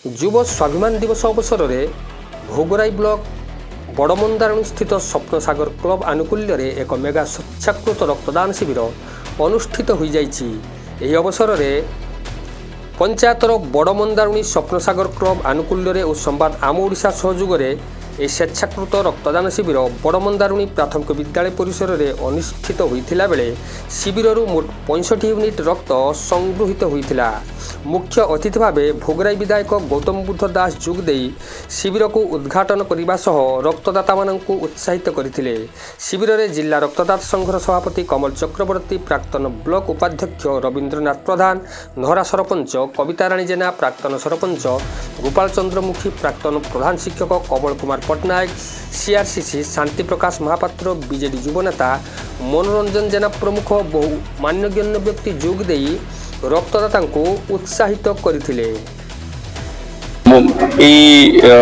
युव स्वाभिमान दिवस अवसर में भोगराई ब्लॉक बड़मंदारणी स्थित स्वप्नसागर क्लब आनुकूल्य रे एक मेगा स्वेच्छाकृत रक्तदान शिविर अनुष्ठित हो जाइछि। एही अवसर में पंचायतर बड़मंदारणी स्वप्नसागर क्लब आनुकूल्य रे और संवाद आम ओडिशा सहयोग रे ए स्वेच्छाकृत रक्तदान शिविर बड़मंदारणी प्राथमिक विद्यालय परिसर में अनुष्ठित होता बेले शिविर मोट 65 यूनिट रक्त संगृहित होता। मुख्य अतिथि भाव भोगराई विधायक गौतम बुद्ध दास जोगदे शिविर को उद्घाटन करने सह रक्तदाता मानक उत्साहित करथिले। शिविर में जिला रक्तदाता संघर सभापति कमल चक्रवर्ती, प्राक्तन ब्लॉक उपाध्यक्ष रवींद्रनाथ प्रधान, नहरा सरपंच कविता राणी जेना, प्राक्तन सरपंच गोपाल चंद्र मुखी, प्राक्तन प्रधान शिक्षक कमल कुमार पट्टनायक, सीआरसीसी शांति प्रकाश महापात्र, बीजेडी युवनेता मनोरंजन जेना प्रमुख बहु मान्यगण्य व्यक्ति जोगदे रक्तदाता को उत्साहित करथिले।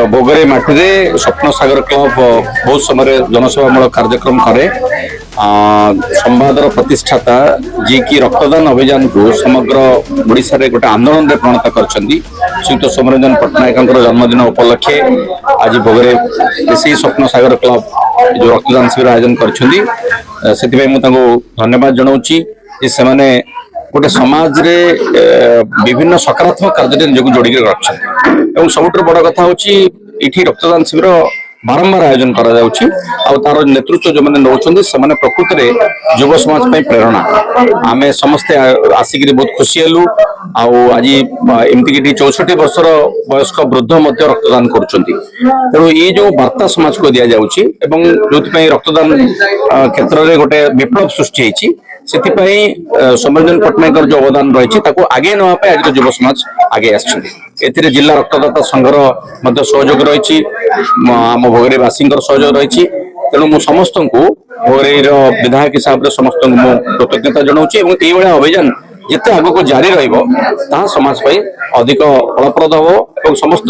भोगराई माटी स्वप्नसागर क्लब बहुत समय जनसेवामूलक कार्यक्रम करे। संवाद प्रतिष्ठाता जी की रक्तदान अभियान को समग्र ओडिशा रे गोटे आंदोलन में परिणत करछंदी। श्रीयुत सोमरंजन पट्टनायक जन्मदिन उपलक्षे आज भोगराई से स्वप्नसागर क्लब जो रक्तदान शिविर आयोजन करछंदी, सेति मु तांको धन्यवाद जनाउची जे से माने गोटे समाज रे विभिन्न सकारात्मक कार्य निजक जोड़ी रखते। सबुठ बड़ कथा हूँ ये रक्तदान शिविर बारंबार आयोजन करा जाउछि और तार नेतृत्व जो मैंने नौकरी से प्रकृत में युव समाज प्रेरणा। आम समस्ते आसिक बहुत खुशी हेलु। आज एमती 64 वर्षर वयस्क वृद्ध रक्तदान करुँच। ये जो वार्ता समाज को दि जाउछि एवं जो रक्तदान क्षेत्र में गोटे विप्लव सृष्टि होती सोमरंजन पट्टनायक जो अवदान रही आगे नापे आज युव समाज आगे आसते। जिला रक्तदाता संघर सहयोग रही, आम भोगराईवासी सहयोग रही। तेणु मु समस्त को भोगराई विधायक हिसाब से समस्त कृतज्ञता जनाऊँगी। ये अभियान जिते आग को जारी रमाज अधिक फलप्रद हम, समस्त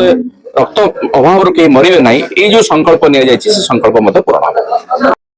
रक्त अभाव कहीं मरवे ना, ये जो संकल्प नि संकल्प पूर्ण।